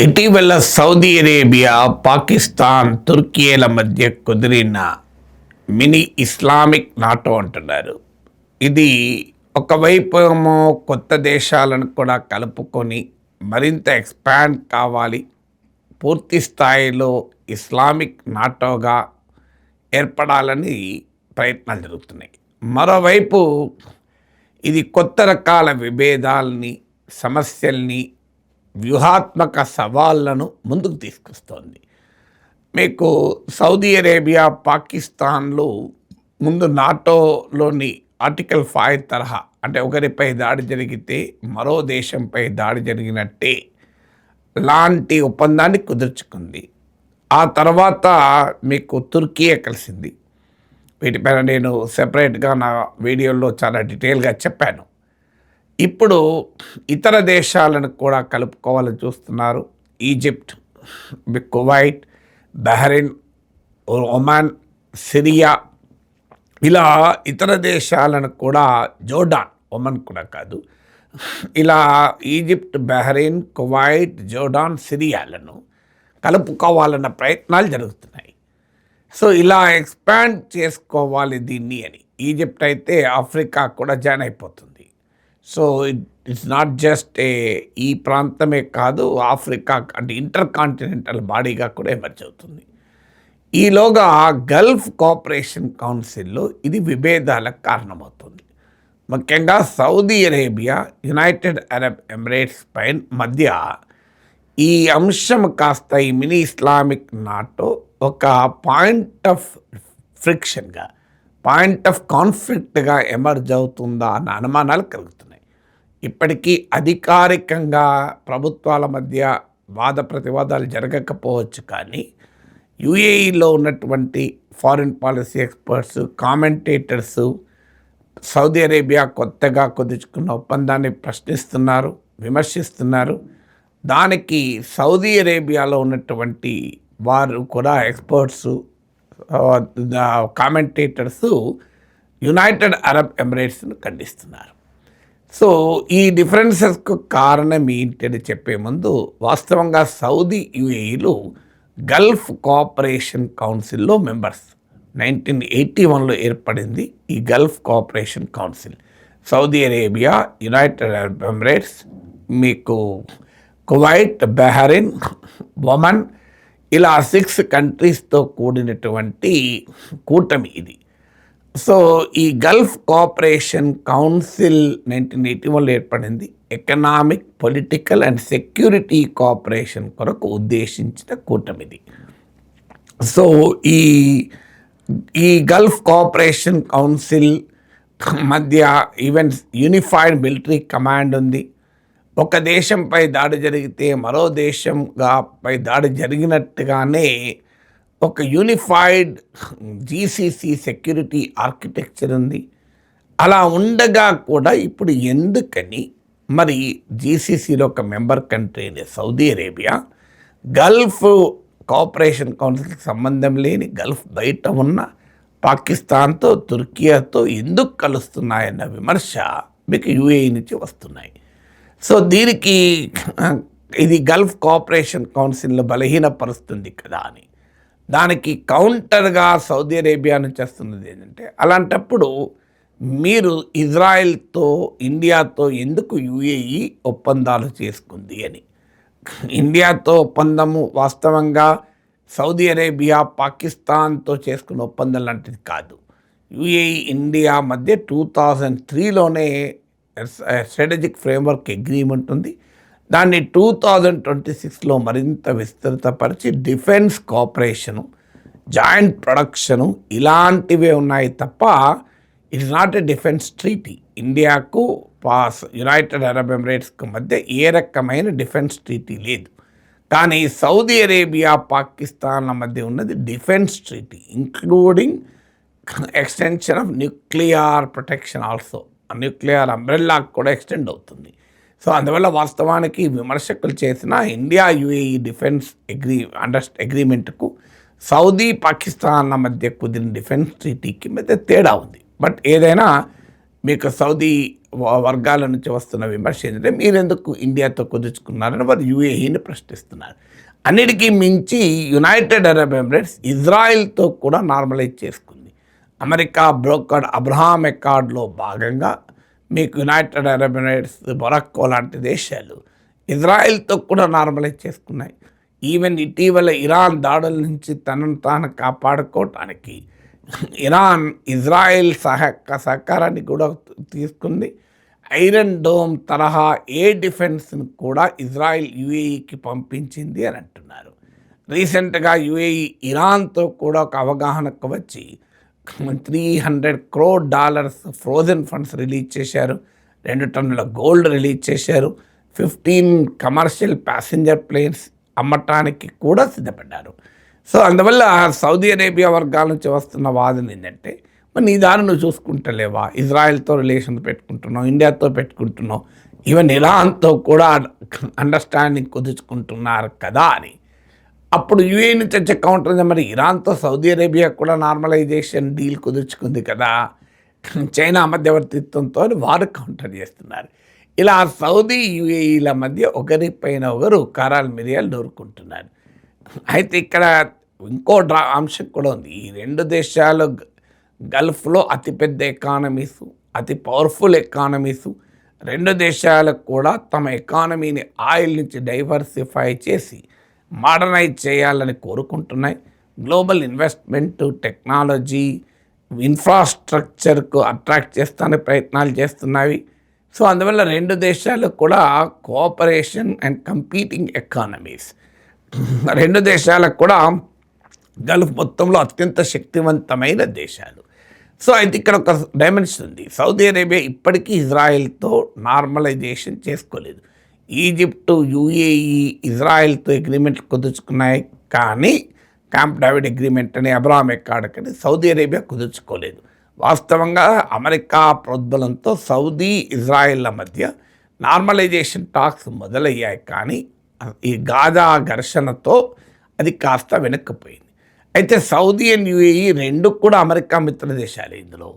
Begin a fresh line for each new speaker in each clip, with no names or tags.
ఇటీవల Saudi Arabia, Pakistan, తుర్కీల మధ్య కుదిరిన మినీ ఇస్లామిక్ నాటో అంటున్నారు. ఇది ఒకవైపు ఏమో కొత్త దేశాలను కూడా కలుపుకొని మరింత ఎక్స్పాండ్ కావాలి, పూర్తి స్థాయిలో ఇస్లామిక్ నాటోగా ఏర్పడాలని ప్రయత్నాలు జరుగుతున్నాయి. మరోవైపు ఇది కొత్త రకాల విభేదాలని, సమస్యల్ని, వ్యూహాత్మక సవాళ్లను ముందుకు తీసుకొస్తోంది. మీకు సౌదీ అరేబియా, పాకిస్తాన్లు ముందు నాటోలోని ఆర్టికల్ 5 తరహా, అంటే ఒకరిపై దాడి జరిగితే మరో దేశంపై దాడి జరిగినట్టే లాంటి ఒప్పందాన్ని కుదుర్చుకుంది. ఆ తర్వాత మీకు తుర్కీయే కలిసింది. వీటిపైన నేను సెపరేట్గా నా వీడియోలో చాలా డీటెయిల్గా చెప్పాను. ఇప్పుడు ఇతర దేశాలను కూడా కలుపుకోవాలని చూస్తున్నారు. Egypt, Kuwait, Bahrain, Oman, Syria, ఇలా ఇతర దేశాలను కూడా, జోర్డాన్, ఒమన్ కూడా కాదు, ఇలా ఈజిప్ట్, బహ్రెయిన్, కువైట్, జోర్డాన్, సిరియాలను కలుపుకోవాలన్న ప్రయత్నాలు జరుగుతున్నాయి. సో ఇలా ఎక్స్పాండ్ చేసుకోవాలి దీన్ని అని. ఈజిప్ట్ అయితే ఆఫ్రికా కూడా జాయిన్ అయిపోతుంది. సో ఇట్స్ నాట్ జస్ట్ ఈ ప్రాంతమే కాదు, ఆఫ్రికా అంటే ఇంటర్ కాంటినెంటల్ బాడీగా కూడా ఎమర్జ్ అవుతుంది. ఈలోగా గల్ఫ్ కోఆపరేషన్ కౌన్సిల్లో ఇది విభేదాలకు కారణమవుతుంది. ముఖ్యంగా Saudi Arabia, United Arab Emirates మధ్య ఈ అంశం కాస్త ఈ మినీ ఇస్లామిక్ నాటో ఒక పాయింట్ ఆఫ్ ఫ్రిక్షన్గా, పాయింట్ ఆఫ్ కాన్ఫ్లిక్ట్గా ఎమర్జ్ అవుతుందా అన్న అనుమానాలు కలుగుతున్నాయి. ఇప్పటికీ అధికారికంగా ప్రభుత్వాల మధ్య వాద ప్రతివాదాలు జరగకపోవచ్చు, కానీ యుఏఈలో ఉన్నటువంటి foreign policy experts, commentators Saudi Arabia కొత్తగా కుదుర్చుకున్న ఒప్పందాన్ని ప్రశ్నిస్తున్నారు, విమర్శిస్తున్నారు. దానికి సౌదీ అరేబియాలో ఉన్నటువంటి వారు కూడా, ఎక్స్పర్ట్స్, కామెంటేటర్స్ యునైటెడ్ అరబ్ ఎమిరేట్స్ను ఖండిస్తున్నారు. సో ఈ డిఫరెన్సెస్కు కారణం ఏంటని చెప్పే ముందు, వాస్తవంగా సౌదీ, యుఏఈలు గల్ఫ్ కోఆపరేషన్ కౌన్సిల్లో మెంబర్స్. 1981లో ఏర్పడింది ఈ Gulf Cooperation Council. Saudi Arabia, United Arab Emirates, మీకు కువైట్, బహ్రెయిన్, ఒమన్, ఇలా 6 కంట్రీస్తో కూడినటువంటి కూటమి ఇది. సో ఈ గల్ఫ్ కోఆపరేషన్ కౌన్సిల్ 1981లో ఏర్పడింది. Economic, political and security cooperation కొరకు ఉద్దేశించిన కూటమిది. సో ఈ గల్ఫ్ కోఆపరేషన్ కౌన్సిల్ మధ్య ఈవెన్ యూనిఫైడ్ మిలిటరీ కమాండ్ ఉంది. ఒక దేశంపై దాడి జరిగితే మరో దేశంపై దాడి జరిగినట్టుగానే ఒక యూనిఫైడ్ జీసీసీ సెక్యూరిటీ ఆర్కిటెక్చర్ ఉంది. అలా ఉండగా కూడా ఇప్పుడు ఎందుకని మరి జీసీసీలో ఒక మెంబర్ కంట్రీ అయిన సౌదీ అరేబియా గల్ఫ్ కోఆపరేషన్ కౌన్సిల్కి సంబంధం లేని, గల్ఫ్ బయట ఉన్న పాకిస్తాన్తో, తుర్కియాతో ఎందుకు కలుస్తున్నాయన్న విమర్శ మీకు యుఏఈ నుంచి వస్తున్నాయి. సో దీనికి ఇది గల్ఫ్ కోఆపరేషన్ కౌన్సిల్ను బలహీనపరుస్తుంది కదా అని, దానికి కౌంటర్గా సౌదీ అరేబియా నుంచి వస్తున్నది ఏంటంటే, అలాంటప్పుడు మీరు ఇజ్రాయెల్తో, ఇండియాతో ఎందుకు యుఏఈ ఒప్పందాలు చేసుకుంది అని. ఇండియాతో ఒప్పందము వాస్తవంగా సౌదీ అరేబియా, పాకిస్తాన్తో చేసుకున్న ఒప్పందం లాంటిది కాదు. యుఏఈ, ఇండియా మధ్య 2003లోనే స్ట్రాటజిక్ ఫ్రేమ్వర్క్ అగ్రిమెంట్ ఉంది. దాన్ని 2026లో మరింత విస్తృతపరిచి డిఫెన్స్ కోఆపరేషను, జాయింట్ ప్రొడక్షను ఇలాంటివే ఉన్నాయి తప్ప it's not a defence treaty. ఇండియాకు యునైటెడ్ అరబ్ ఎమిరేట్స్కు మధ్య ఏ రకమైన డిఫెన్స్ ట్రీటీ లేదు. కానీ సౌదీ అరేబియా, పాకిస్తాన్ల మధ్య ఉన్నది defence treaty, including extension of nuclear protection also. Nuclear అంబ్రెల్లాకు కూడా ఎక్స్టెండ్ అవుతుంది. సో అందువల్ల వాస్తవానికి విమర్శకులు చేసిన ఇండియా యుఏఈ డిఫెన్స్ అగ్రిమెంట్కు సౌదీ, పాకిస్తాన్ల మధ్య కుదిరిన డిఫెన్స్ ట్రీటీకి మధ్య తేడా ఉంది. బట్ ఏదైనా మీకు సౌదీ వర్గాల నుంచి వస్తున్న విమర్శ ఏంటంటే మీరెందుకు ఇండియాతో కుదుర్చుకున్నారని వారు యూఏఈని ప్రశ్నిస్తున్నారు. అన్నిటికీ మించి యునైటెడ్ అరబ్ ఎమిరేట్స్ ఇజ్రాయెల్తో కూడా నార్మలైజ్ చేసుకుంది. అమెరికా బ్రోకర్డ్ అబ్రహాం అకార్డ్లో భాగంగా మీకు యునైటెడ్ అరబ్ ఎమిరేట్స్, మొరక్కో లాంటి దేశాలు ఇజ్రాయెల్తో కూడా నార్మలైజ్ చేసుకున్నాయి. ఈవెన్ ఇటీవల ఇరాన్ దాడుల నుంచి తనను తాను కాపాడుకోవటానికి ఇరాన్ ఇజ్రాయెల్ సహకారాన్ని కూడా తీసుకుంది. ఐరన్ డోమ్ తరహా డిఫెన్స్ను కూడా ఇజ్రాయెల్ యూఏఈకి పంపించింది అని అంటున్నారు. రీసెంట్గా యూఏఈ ఇరాన్తో కూడా ఒక అవగాహనకు వచ్చి $300 crore ఫ్రోజన్ ఫండ్స్ రిలీజ్ చేశారు. 2 టన్నుల గోల్డ్ రిలీజ్ చేశారు. 15 కమర్షియల్ ప్యాసింజర్ ప్లేన్స్ అమ్మటానికి కూడా సిద్ధపడ్డారు. సో అందువల్ల సౌదీ అరేబియా వర్గాల నుంచి వస్తున్న వాదన ఏంటంటే, మరి నీ దారి నువ్వు చూసుకుంటలేవా, ఇజ్రాయెల్తో రిలేషన్ పెట్టుకుంటున్నావు, ఇండియాతో పెట్టుకుంటున్నావు, ఈవెన్ ఇరాన్తో కూడా అండర్స్టాండింగ్ కుదుర్చుకుంటున్నారు కదా అని. అప్పుడు యూఏఈ నుంచి వచ్చే కౌంటర్ మరి ఇరాన్తో సౌదీ అరేబియా కూడా నార్మలైజేషన్ డీల్ కుదుర్చుకుంది కదా చైనా మధ్యవర్తిత్వంతో వారు కౌంటర్ చేస్తున్నారు. ఇలా సౌదీ యూఏఈల మధ్య ఒకరిపైన ఒకరు కారాలు మిరియాలు నూరుకుంటున్నారు. అయితే ఇక్కడ ఇంకో అంశం కూడా ఉంది. ఈ 2 దేశాలు గల్ఫ్లో అతిపెద్ద ఎకానమీసు, అతి పవర్ఫుల్ ఎకానమీసు. 2 దేశాలకు కూడా తమ ఎకానమీని ఆయిల్ నుంచి డైవర్సిఫై చేసి మోడర్నైజ్ చేయాలని కోరుకుంటున్నాయి. గ్లోబల్ ఇన్వెస్ట్మెంట్, టెక్నాలజీ, ఇన్ఫ్రాస్ట్రక్చర్కు అట్రాక్ట్ చేస్తానికి ప్రయత్నాలు చేస్తున్నాయి. సో అందువల్ల 2 దేశాలు కూడా కోఆపరేషన్ అండ్ కంపీటింగ్ ఎకానమీస్. 2 దేశాలకు కూడా గల్ఫ్ మొత్తంలో అత్యంత శక్తివంతమైన దేశాలు. సో అయితే ఇక్కడ ఒక డైమెన్షన్ ఉంది. సౌదీ అరేబియా ఇప్పటికీ ఇజ్రాయెల్తో నార్మలైజేషన్ చేసుకోలేదు. ఈజిప్టు, యూఏఈ ఇజ్రాయెల్తో అగ్రిమెంట్లు కుదుర్చుకున్నాయి, కానీ క్యాంప్ డేవిడ్ అగ్రిమెంట్ అని, అబ్రహాం అకార్డ్ అని సౌదీ అరేబియా కుదుర్చుకోలేదు. వాస్తవంగా అమెరికా ప్రోద్బలంతో సౌదీ ఇజ్రాయెల్ల మధ్య నార్మలైజేషన్ టాక్స్ మొదలయ్యాయి, కానీ ఈ గాజా ఘర్షణతో అది కాస్త వెనక్కిపోయింది. అయితే సౌదీ అండ్ యూఏఈ 2 కూడా అమెరికా మిత్ర దేశాలే ఇందులో,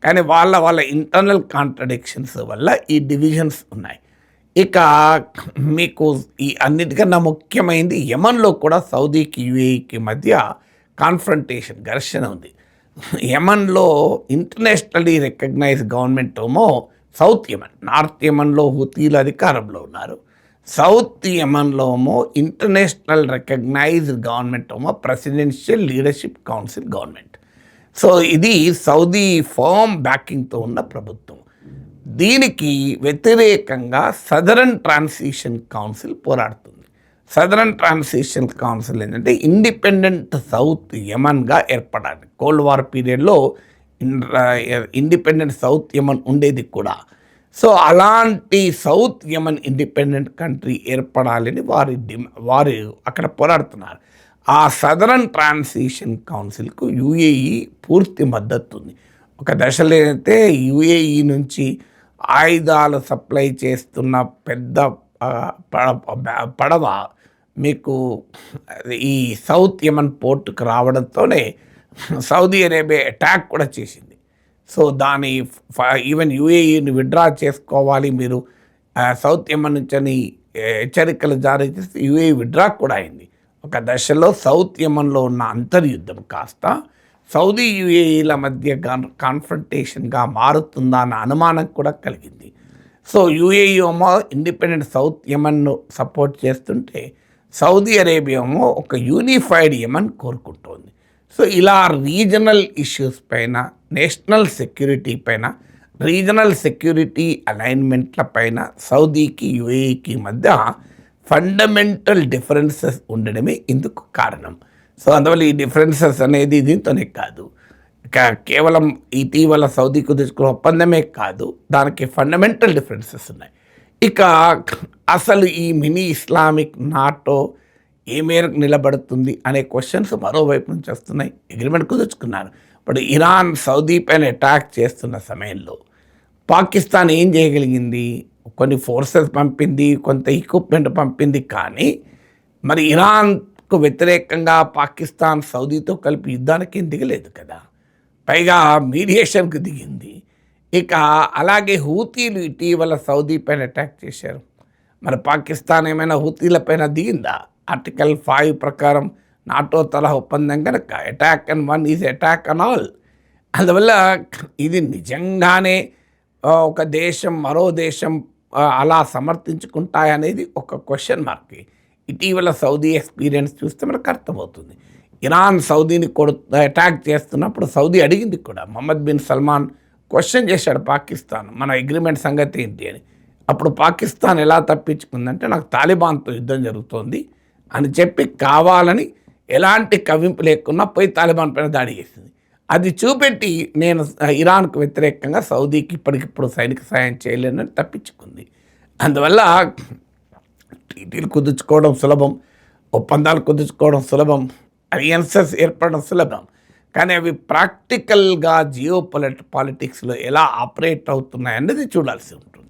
కానీ వాళ్ళ ఇంటర్నల్ కాంట్రడిక్షన్స్ వల్ల ఈ డివిజన్స్ ఉన్నాయి. ఇక మీకు ఈ అన్నిటికన్నా ముఖ్యమైనది యమన్లో కూడా సౌదీకి యూఏఈకి మధ్య కాన్ఫ్రంటేషన్, ఘర్షణ ఉంది. యమన్లో ఇంటర్నేషనల్లీ రికగ్నైజ్డ్ గవర్నమెంట్ ఏమో సౌత్ యమన్, నార్త్ యమన్లో హుతీలు అధికారంలో ఉన్నారు. సౌత్ యమన్లో ఏమో ఇంటర్నేషనల్ రికగ్నైజ్డ్ గవర్నమెంట్ ఏమో Presidential Leadership Council government. So ఇది సౌదీ ఫర్మ్ బ్యాకింగ్తో ఉన్న ప్రభుత్వం. దీనికి వ్యతిరేకంగా సదరన్ ట్రాన్సిషన్ కౌన్సిల్ పోరాడుతుంది. సదరన్ ట్రాన్సిషన్ కౌన్సిల్ ఏంటంటే ఇండిపెండెంట్ సౌత్ యమన్గా ఏర్పడాలి. కోల్డ్ వార్ పీరియడ్లో ఇండిపెండెంట్ సౌత్ యమన్ ఉండేది కూడా. సో అలాంటి సౌత్ యమన్ ఇండిపెండెంట్ కంట్రీ ఏర్పడాలని వారు అక్కడ పోరాడుతున్నారు. ఆ సదరన్ ట్రాన్సిషన్ కౌన్సిల్కు యూఏఈ పూర్తి మద్దతు ఉంది. ఒక దశలో అయితే యూఏఈ నుంచి ఆయుధాలు సప్లై చేస్తున్న పెద్ద పడవ మీకు ఈ సౌత్ యమన్ పోర్టుకు రావడంతోనే సౌదీ అరేబియా అటాక్ కూడా చేసింది. సో దాని ఈవెన్ యూఏఈని విత్డ్రా చేసుకోవాలి మీరు సౌత్ యమన్ నుంచి అని హెచ్చరికలు జారీ చేస్తే యూఏఈ విత్డ్రా కూడా అయింది. ఒక దశలో సౌత్ యమన్లో ఉన్న అంతర్యుద్ధం కాస్త సౌదీ యూఏఈల మధ్య కాన్ఫ్రంటేషన్గా మారుతుందా అన్న అనుమానం కూడా కలిగింది. సో యూఏఈ ఏమో ఇండిపెండెంట్ సౌత్ యమన్ను సపోర్ట్ చేస్తుంటే సౌదీ అరేబియా ఏమో ఒక యూనిఫైడ్ యమన్ కోరుకుంటోంది. సో ఇలా రీజనల్ ఇష్యూస్ పైన, నేషనల్ సెక్యూరిటీ పైన, రీజనల్ సెక్యూరిటీ అలైన్మెంట్ల పైన సౌదీకి యూఏఈకి మధ్య ఫండమెంటల్ డిఫరెన్సెస్ ఉండడమే ఇందుకు కారణం. సో అందువల్ల ఈ డిఫరెన్సెస్ అనేది దీంతోనే కాదు, కేవలం ఇటీవల సౌదీ కుదుర్చుకున్న ఒప్పందమే కాదు, దానికి ఫండమెంటల్ డిఫరెన్సెస్ ఉన్నాయి. ఇక అసలు ఈ మినీ ఇస్లామిక్ నాటో ఏ మేరకు నిలబడుతుంది అనే క్వశ్చన్స్ మరోవైపు నుంచి వస్తున్నాయి. అగ్రిమెంట్ కుదుర్చుకున్నారు. ఇప్పుడు ఇరాన్ సౌదీ పైన అటాక్ చేస్తున్న సమయంలో పాకిస్తాన్ ఏం చేయగలిగింది? కొన్ని ఫోర్సెస్ పంపింది, కొంత ఎక్విప్మెంట్ పంపింది, కానీ మరి ఇరాన్కు వ్యతిరేకంగా పాకిస్తాన్ సౌదీతో కలిపి యుద్ధానికి దిగలేదు కదా. పైగా మీడియేషన్కి దిగింది. ఇక అలాగే హూతీలు ఇటీవల సౌదీ పైన అటాక్ చేశారు. మరి పాకిస్తాన్ ఏమైనా హూతీల పైన దిగిందా? ఆర్టికల్ 5 ప్రకారం నాటో తరహా ఒప్పందం కనుక attack and one is attack an all. అందువల్ల ఇది నిజంగానే ఒక దేశం మరో దేశం అలా సమర్థించుకుంటాయనేది ఒక క్వశ్చన్ మార్క్. ఇటీవల సౌదీ ఎక్స్పీరియన్స్ చూస్తే మనకు అర్థమవుతుంది. ఇరాన్ సౌదీని అటాక్ చేస్తున్నప్పుడు సౌదీ అడిగింది కూడా. మొహమ్మద్ బిన్ సల్మాన్ క్వశ్చన్ చేశాడు పాకిస్తాన్, మన అగ్రిమెంట్ సంగతి ఏంటి అని. అప్పుడు పాకిస్తాన్ ఎలా తప్పించుకుందంటే నాకు తాలిబాన్తో యుద్ధం జరుగుతోంది అని చెప్పి కావాలని ఎలాంటి కవ్వింపు లేకుండా పోయి తాలిబాన్ పైన దాడి చేసింది. అది చూపెట్టి నేను ఇరాన్కు వ్యతిరేకంగా సౌదీకి ఇప్పటికిప్పుడు సైనిక సాయం చేయలేనని తప్పించుకుంది. అందువల్ల ట్రీటీలు కుదుర్చుకోవడం సులభం, ఒప్పందాలు కుదుర్చుకోవడం సులభం, అలియన్సెస్ ఏర్పడడం సులభం. కానీ అవి ప్రాక్టికల్గా పాలిటిక్స్లో ఎలా ఆపరేట్ అవుతున్నాయన్నది చూడాల్సి ఉంటుంది.